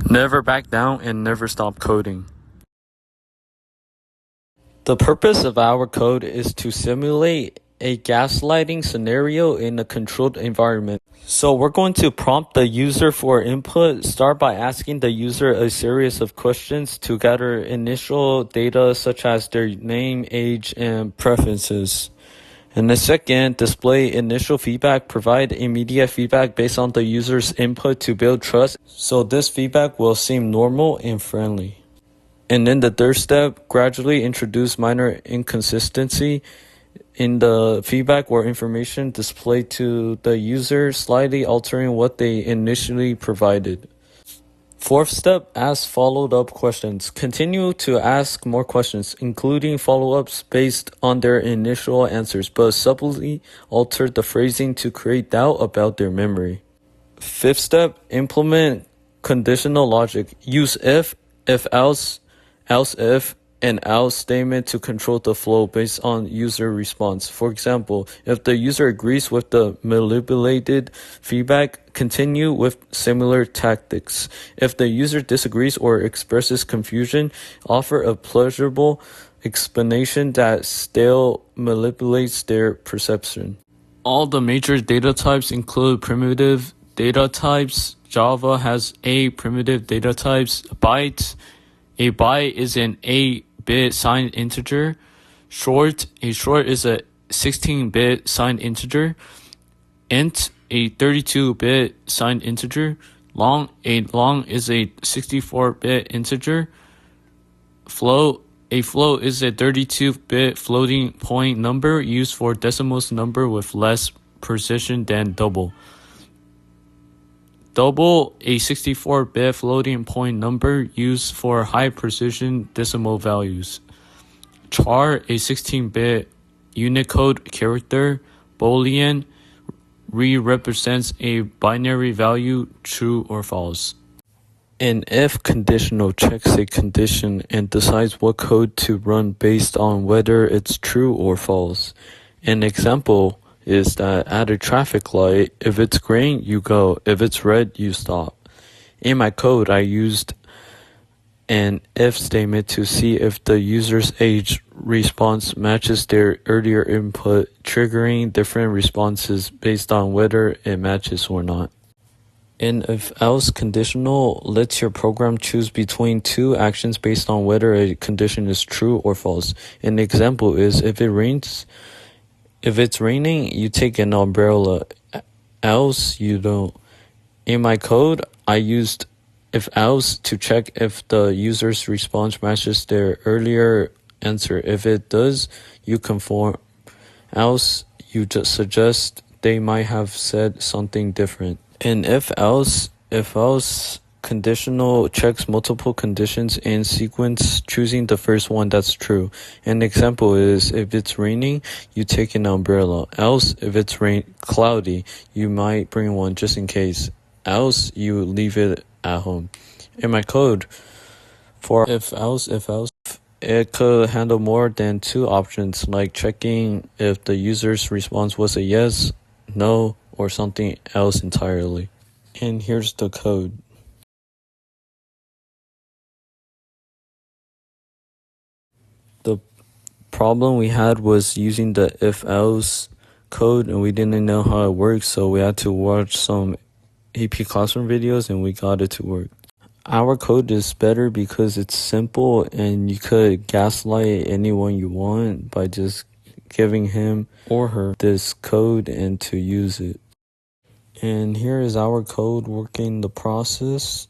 Never back down and never stop coding. The purpose of our code is to simulate a gaslighting scenario in a controlled environment. So we're going to prompt the user for input. Start by asking the user a series of questions to gather initial data such as their name, age, and preferences. And the second, display initial feedback. Provide immediate feedback based on the user's input to build trust. So this feedback will seem normal and friendly. And then the third step, gradually introduce minor inconsistency in the feedback or information displayed to the user, slightly altering what they initially provided. Fourth step, ask followed-up questions. Continue to ask more questions, including follow-ups based on their initial answers, but subtly alter the phrasing to create doubt about their memory. Fifth step, implement conditional logic. Use if else, if, and else statement to control the flow based on user response. For example, if the user agrees with the manipulated feedback, continue with similar tactics. If the user disagrees or expresses confusion, offer a pleasurable explanation that still manipulates their perception. All the major data types include primitive data types. Java has 8 primitive data types. Bytes. A byte is an 8-bit signed integer. A short is a 16-bit signed integer. Int, a 32-bit signed integer. Long is a 64-bit integer. Float is a 32-bit floating point number used for decimal number with less precision than double. Double, a 64-bit floating point number used for high-precision decimal values. Char, a 16-bit Unicode character. Boolean represents a binary value, true or false. An if conditional checks a condition and decides what code to run based on whether it's true or false. An example is that at a traffic light, if it's green, you go. If it's red, you stop. In my code, I used an if statement to see if the user's age response matches their earlier input, triggering different responses based on whether it matches or not. An if-else conditional lets your program choose between two actions based on whether a condition is true or false. An example is if it's raining, you take an umbrella, else you don't. In my code, I used if else to check if the user's response matches their earlier answer. If it does, you conform. Else, you just suggest they might have said something different. An if else conditional checks multiple conditions in sequence, choosing the first one that's true. An example is if it's raining, you take an umbrella. Else, if it's cloudy, you might bring one just in case. Else, you leave it at home. In my code, for if else, it could handle more than 2 options, like checking if the user's response was a yes, no, or something else entirely. And here's the code. The problem we had was using the if-else code, and we didn't know how it works, so we had to watch some AP Classroom videos, and we got it to work. Our code is better because it's simple, and you could gaslight anyone you want by just giving him or her this code and to use it. And here is our code working the process.